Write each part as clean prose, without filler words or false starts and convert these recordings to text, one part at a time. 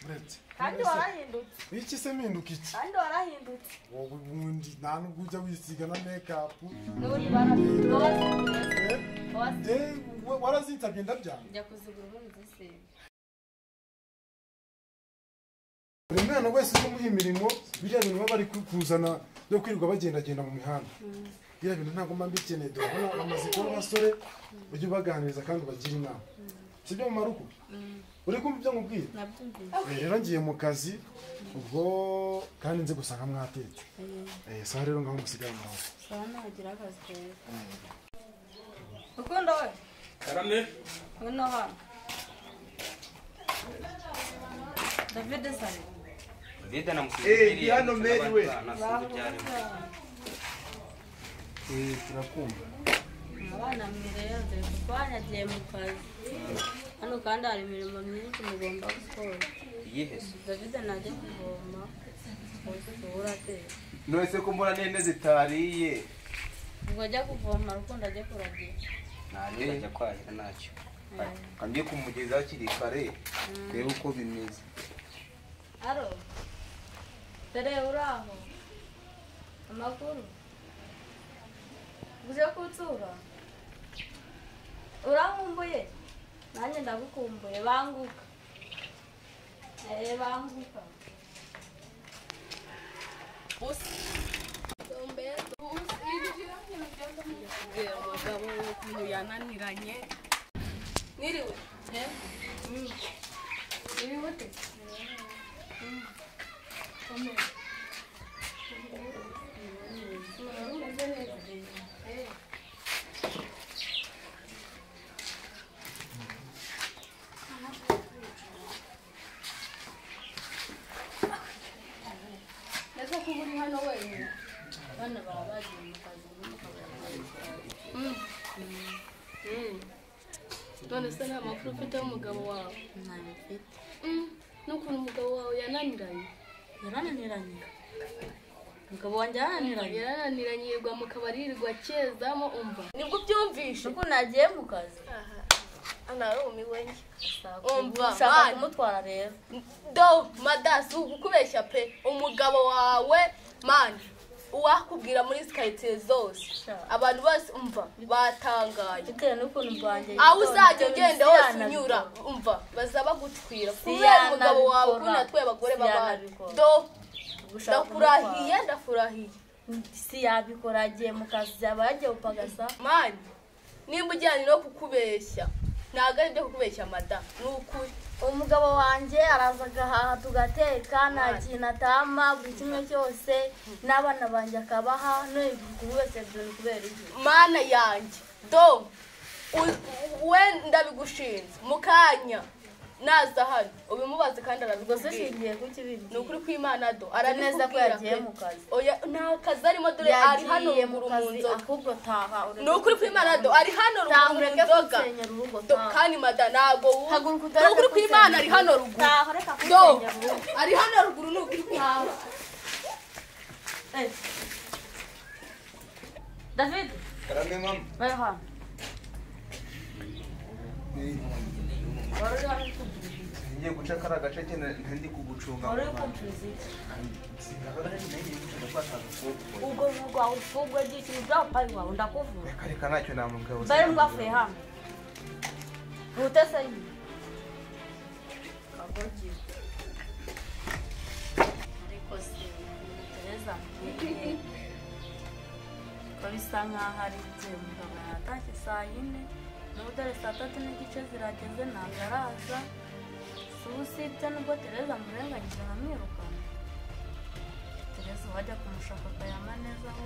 uretse kandi warahindutse iki se mpinduka iki kandi warahindutse wowe ubundi nta nubwo ujya wisiga na makeup n'uri barabikoze warazitabye ndabyanga njya kuzigura ubundi zisiga buri mwana wese uri muha imirimo biriya bintu baba bari kuzana byo kwirirwa bagendagenda mu mihanda biriya bintu ntabwo mba mbikeneye dore urabona bamaze kuba abasore ujye ubaganiriza kandi ubagire inama sibyo mu maruko uri kumva ibyo nkubwira rero ngiye mu kazi ubwo kandi nzi gusanga mwatetse sawa rero ngaho musigara mwaho sawa nagira akazi keza ukunda we karame hano hano David Sari David namusigiye hano meri we turakumva abana mwireyo dore kuko wanyagiye mu kazi hano kandi hari imirimo myinshi mugomba gukora iyihe se David najya kuvoma ubura ateye nose ko mbona nene zitariye ubwo ajya kuvoma rukundo ajya kuragira nanye ajya kwahira nacyo kandi kumugeza hakiri kare reba uko bimeze aro tere uraho amakuru uje kutsura urankumbuye nanjye ndagukumbuye banguka banguka umugabo ukuntu yananiranye mwiriwe ibihute ndetse kuba uri hano wenyine bana baba bagiye mu kazi none se nta makuru ufite y'umugabo wawe ntayo mfite n'ukuntu umugabo wawe yananiranye yarananiranye umugabo wanjye yarananiranye yirwa mu kabari yirirwa akezamo umva nibwo ubyumvishe uko nagiye mu kazi anarumiwe umva ushaka kumutwara rero do madasi ukubeshya pe umugabo wawe mani uwakubwira muri sikaritsiye zose abantu bose umva batangaye bitewe n'ukuntu bwanjye aho uzajya ugenda hose unyura umva baza bagutwira kubera umugabo wawe kuri natwe abagore b'abandi do ndafurahiye si yabikora agiye mu kazi yaba yagiye gupagasa mani nimba ujyanye no kukubeshya ntabwo ari ibyo kukubeshya madamu ni ukuri umugabo wanjye araza agahaha tugateka nta kintu atama buri kimwe cyose n'abana banjye akabaha none buri wese byose kubera iki mana yanjye do we ndabigushinze mu kanya naza hano ubimubaze kandi arabigushinze shingiye ku kibiri ni ukuri kw'Imana do araneza ko yagiye mu kazi oya nta kazi arimo dore ari hano ruguru mu nzoga ahubwo taha ni ukuri kw'Imana do ari hano ruguru mu nzoga do kandi mada ntago ni ukuri kw'Imana ari hano ruguru do ari hano ruguru ni ukuri kw'Imana David karame mama bari hano ngiye guca kara gace cyane ndi kugucunga wari kumpizi ubwo vuga ubwo gikintu byapaye wawe ndakuvura reka ntacyo namugabo bari ngwafe hano utese kagogi ariko si Tereza ko bisa nkaho ari igihe umugabo yatashye saa yine n'ubu dore saa tatu n'igice zirageze ntabwo araza si usibye nubwo Tereza amurenganyije nkamwirukana Tereza wajya kumushaka akayama neza aho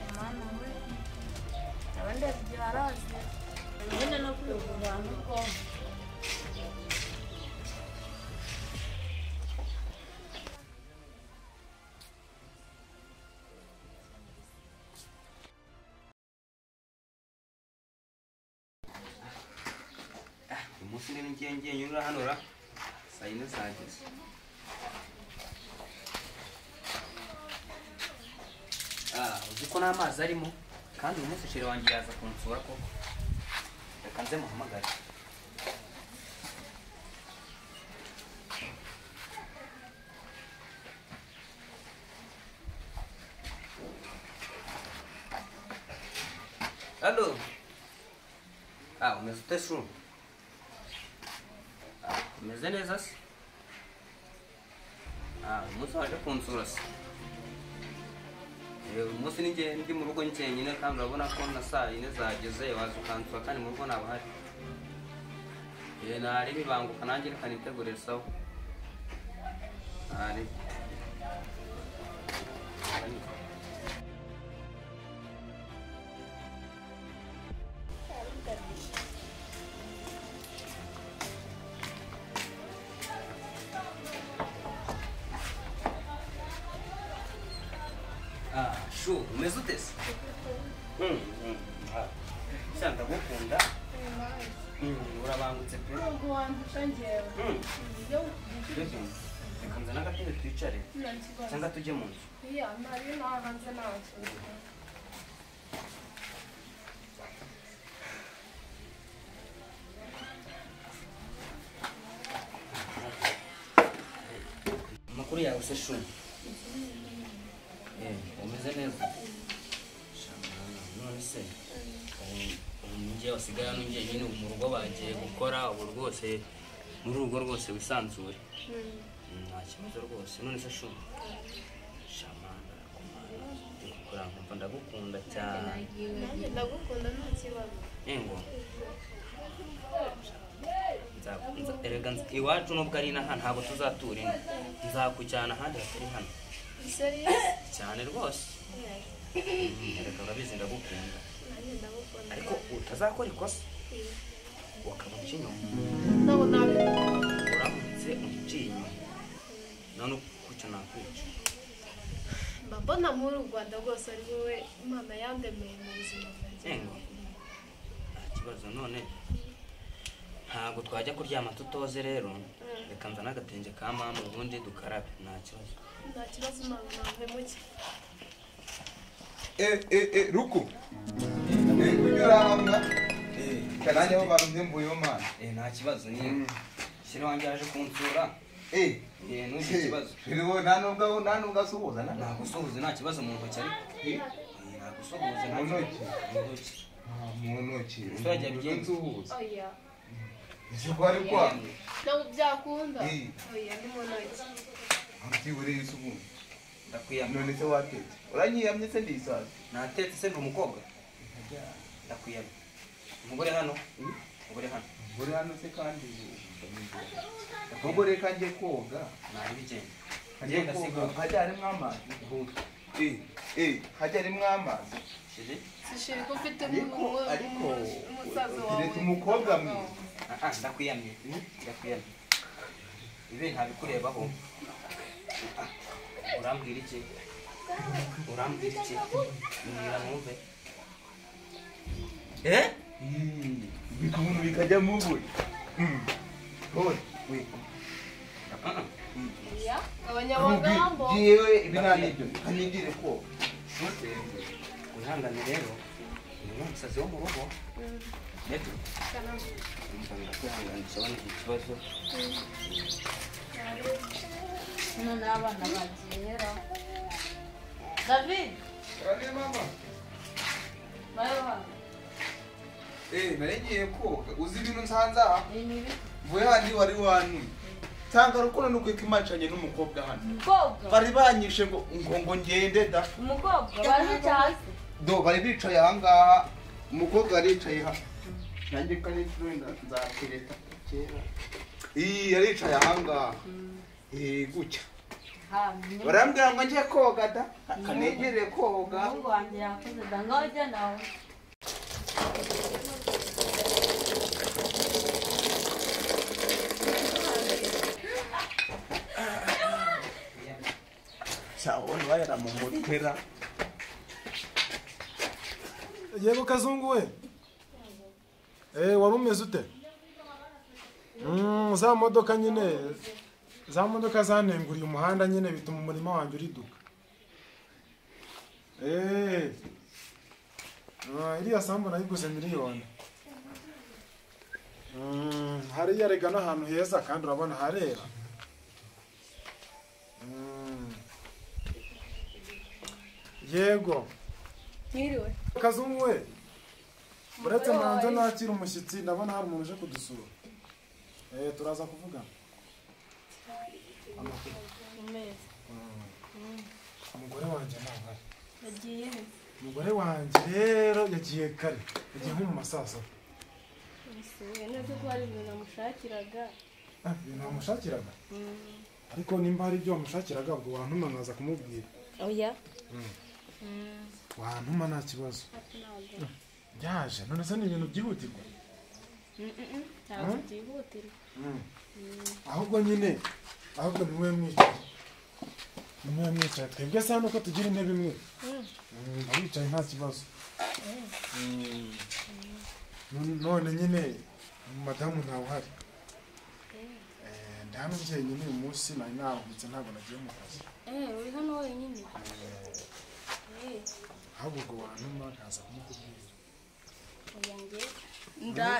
umwana we yaba ndeba igihe arazi nyine no kwiyungura abantu ubwonko umunsi ni ngiye nyura hano ra saa yine zageze uzi ko n'amazi arimo kandi uyu munsi shere wanjye yaza kunsura koko reka nze muhamagare Halo. Umeze ute shu? Umeze neza se? Umunsi waje kunsura se. Umunsi ninjye ndi mu rugo nkenyine kandi urabona ko na saa yine zageze waza ukansura kandi mu rugo ntabwo hari. Nari bibanguka nanjye reka nitegure sawa. Nari. Shu, umeze ute se? Shanda gukunda. Urabangutse pe. ntabwo wandusha njyewe Reka nzane agatebe twicare cyangwa tujye mu nzu. nari nahanze ntacyo Amakuru yawe se Shu? Umeze neza? None se njye wasigaye hano njyenyine mu rugo bagiye gukora ubu rwose muri urugo rwose wisanzure. Nta kibazo rwose. None se Shu? Shamana kumana nkumva ndagukunda cyane. nanjye ndagukunda nta kibazo Ngo erega iwacu nubwo ari inaha ntabwo tuzatura ino. Nzakujyana ahandi hatari hano. Cyane rwose. Reka urabizi ndagukunda. Ariko utazakora ikosa wakaba uciye inyuma. Uramutse uciye inyuma none kucyo nakwica. mbona muri u Rwanda rwose ari wowe Imana yandemeye mu buzima bwanjye. Nta kibazo none ntabwo twajya kuryama tutoze rero. Reka nzana agatenge ka mama ubundi dukarabe. Nta kibazo Imana ntahemuke. Ruku. Kunyura hamwe. Kananya ho barunze mbuyo mana. Nta kibazo ni shira wanjye yaje kunsura. N'uzi kibazo. Rero ntanubwo asuhuza na. Nagusuhuza nta kibazo mu ntoki ariko. Nagusuhuza nta ntoki. Mu ntoki. Twajya byenzuhuza. Oya. Ese ko ari kwa? Ntabwo byakunda. Oya ni mu ntoki. Amtibure yusubu. Ndakwiyamye. None se watetse. Uranyiyamye se ndisaza. Natetse se ndi umukobwa. Ndakwiyamye. Umugore hano. Umugore hano. Umugore hano se kandi. Umugore kanje koga. Nari bigenda. Agenda koga. Hajyarimo amazi. Hajyarimo amazi. Shiri? Sishiri ko ufite umusaza wawe. Direct umukobwa mwiza. Ndakwiyamye. Ndakwiyamye. Ibi ntabikurebaho. Urambwira iki? Urambwira iki? Mbwira numve. Bikuntu bikajya mubuye. Hoye, we. Ya, abanyamagambo. Jewe ibinani ibyo kanigire ko. Wihangane rero. Ni umusazi wo mu rugo. Neto. Kwihanganisha abana ikibazo. none abana bagiye David Rane mama. bayo hano Nagiye koga. Uzi ibintu nsanza? nibi Vuye handi wari wanu. Tanga rukuno nukweka imacanye n'umukobwa hano. umukobwa Bari banyishe ngo ngende da. umukobwa bari cyase Do bari bicaye ahangaha. Umukobwa aricaye ha. Nanjye kare twenda nzakereta kera. Yaricaye ahangaha. Gutya. Barambwira ngo ngiye koga da. Kanegere koga. Mungu wanjye yakoze da ngoja nawe Sawa wayara mu mutwera. Yego Kazungu we. Wari umeze ute? Za modoka nyine za modoka zanenguriye umuhanda nyine bituma umurimo wanjye uriduka. Iriya sambu nayiguze miliyoni. Hariya rega n'ahantu heza kandi urabona harera. Yego. Mwiriwe. Kazungu we. uretse manza nakira umushyitsi ndabona hari umuntu uje kudusura turaza kuvugana umugore wanjye ntabwo ari yagiye umugore wanjye rero yagiye kare yagiye nko mu masasa neza ko hari ibintu namushakiraga ibintu wamushakiraga ariko nimba hari ibyo wamushakiraga ubwo wantuma nkaza kumubwira oya wantuma nta kibazo yaje none se ni ibintu byihutirwa ntabwo byihutirwa ahubwo nyine ahubwo ni mwe mwicaye twebwe se hano ko tugira intebe imwe abicaye nta kibazo none nyine madamu ntawe uhari ndi hano njyenyine uyu munsi nari naruhutse ntabwo nagiye mu kazi uri hano wenyine ahubwo ubwo wantuma nkaza kumukubwira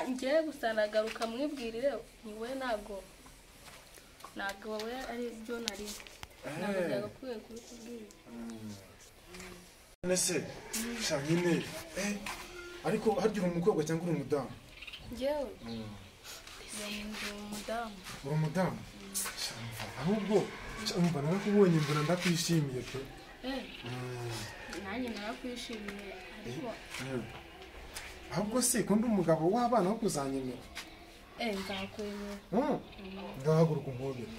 njye gusa nagaruka mwibwirire niwe ntabwo wowe ari byo nari ntabwo byagakwiye kubikubwira none se sha nyine ariko harya uri umukobwa cyangwa uri umudamu njyewe ndi umudamu uri umudamu ahubwo umva nawe kubonye mbona ndakwishimiye pe nanjye narakwishimiye ariko ahubwo se ko ndi umugabo w'abana wo kuzanyemera nzakwemera ngahaguruka umpobere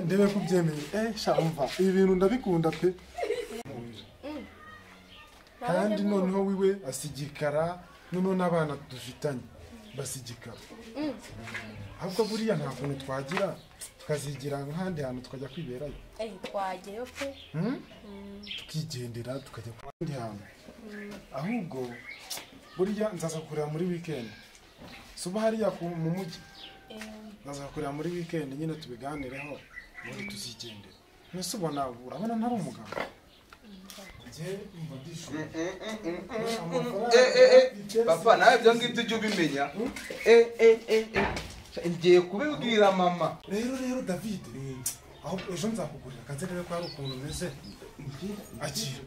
ndebe ko ubyemeye sha umva ibi bintu ndabikunda pe kandi noneho wiwe asigikara noneho n'abana dufitanye basigikara ahubwo buriya nta kuntu twagira tukazigira nk'ahandi hantu tukajya kwiberayo twajyayo pe tukigendera tukajya ku handi hantu ahubwo buriya nzaza kukureba muri weekend suba hariya mu mujyi nzaza kukureba muri weekend nyine tubiganireho ubundi tuzigendera mbese ubona urabona ntari umugabo papa nawe ibyo ngibyo ujye ubimenya ngiye kubibwira mama rero David aho ejo nzakugurira kanze rero ko hari ukuntu umeze akira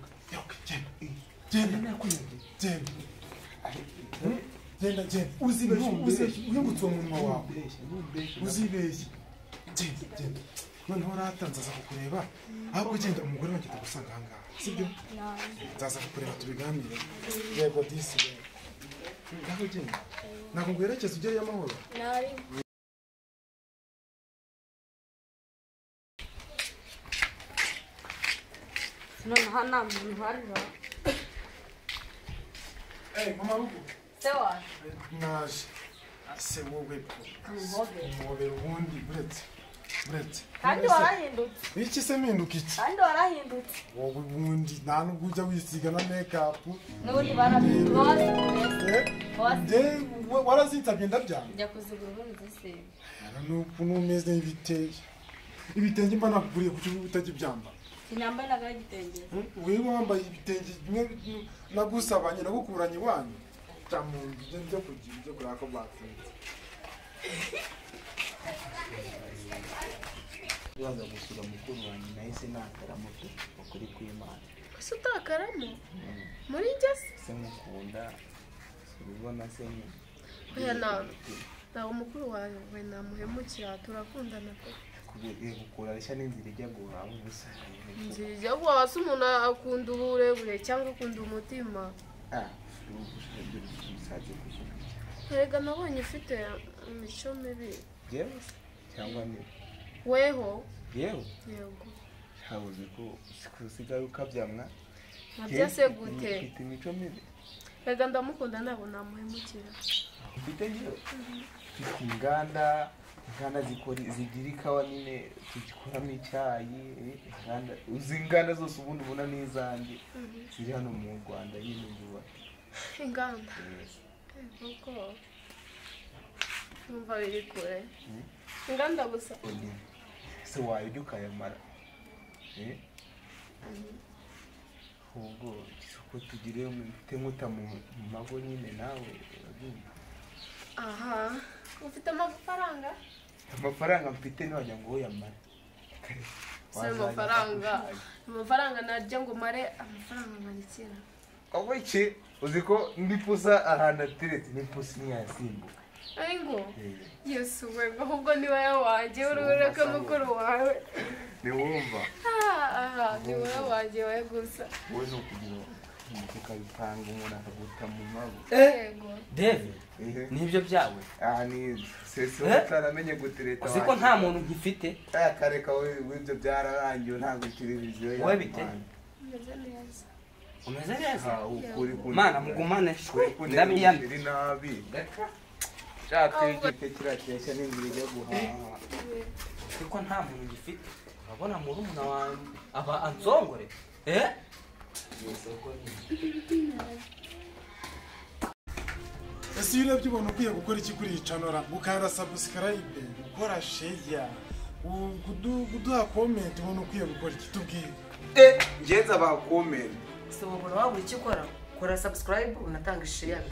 genda uzibeshye uhingutse uwo munwa wawe uzibeshye genda noneho rata nzaza kukureba ahubwo ugenda umugore wanjye tugusanga ahangaha sibyo nzaza kukureba tubiganire yego disi ngaho genda ntabwo nguherekeza ugereye amahoro noneho nta muntu uharira mama rugo se waje naje se wowe ko umuhobera ubundi buretse kandi warahindutse iki se mpinduka iki kandi warahindutse wowe ubundi nta nubwo ujya wisiga na mekapu n'ubundi barabikoze warazitabye ndabyanga njya kuzigura ubundi zisiga n'ukuntu umeze ibitenge mba nakuguriye kuki utajya ibyambara sinyambaye naga igitenge wewe wambaye ibitenge bimwe nagusabanye nagukuranye iwanyu mu nzu byo kugira ibyo kureba ko batsinze waza gusura mukuru wanjye nahise nakara moto ukuri kw'Imana ese utakaramo muri njye se mukunda ubona se oya ntabwo mukuru wawe namuhemukira turakundana pe gukura rishya n'inzira ijya guhaha ubusa inzira ijya guhaha se umuntu akunda uburebure cyangwa akunda umutima erega nabonye ufite imico mibi yewe cyangwa ni weho yewe yego habuze ko usigaye ukabyamwa nabyo se gute ufite imico mibi erega ndamukunda ntabwo namuhemukira ufite yewe ufite inganda zigira ikawa nyine tugikoramo icyayi uzi inganda zose ubundi ubona n'izanjye ziri hano mu Rwanda nyine zuba inganda kuko numva biri kure inganda gusa se wayujya ukayamara ubwo isoko tugire mfite nkuta mu mago nyine nawe urabyumva aha ufite amafaranga mfite ntiwajya ngo uyamare amafaranga narya ngo mare amafaranga ngarikira Abo iki uzi ko ndi pusa ahantu ateretse ni pusi ntiyasimbuka. Aingo. Yesu we ahubwo ni wowe wanjye urureka mukuru wawe. Ni wumva. Ni wowe wanjye wawe gusa. Wowe no kugira umufuka bipanga umuntu akaguta mu mago. Yego. David nibyo byawe Ni sese utaramenye gutereta. uzi ko nta muntu ngifite Kareka we ibyo byararangiye ntabwo televiziyo wowe bite Meze neza. umeze neza ukuri ku mana mugumane ndabiyamye iri nabi. Cyatwigite kiratesha n'inzira yo guhaha. kuko nta muntu ngifite urabona muri umuna wanjye aba ansongore ese iyo urebye ubona ukwiye gukora iki kuri iyi canora gukanda subscribe gukora share kuduha comment ubona ukwiye gukora iki tubwire ngenza ba comment so ubona wabura icyo ukora kora subscribe unatanga share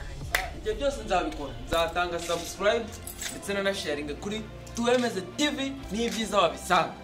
ibyo byose nzabikora nzatanga subscribe ndetse na sharing kuri Tuwemeze TV n'ibyiza wabisanga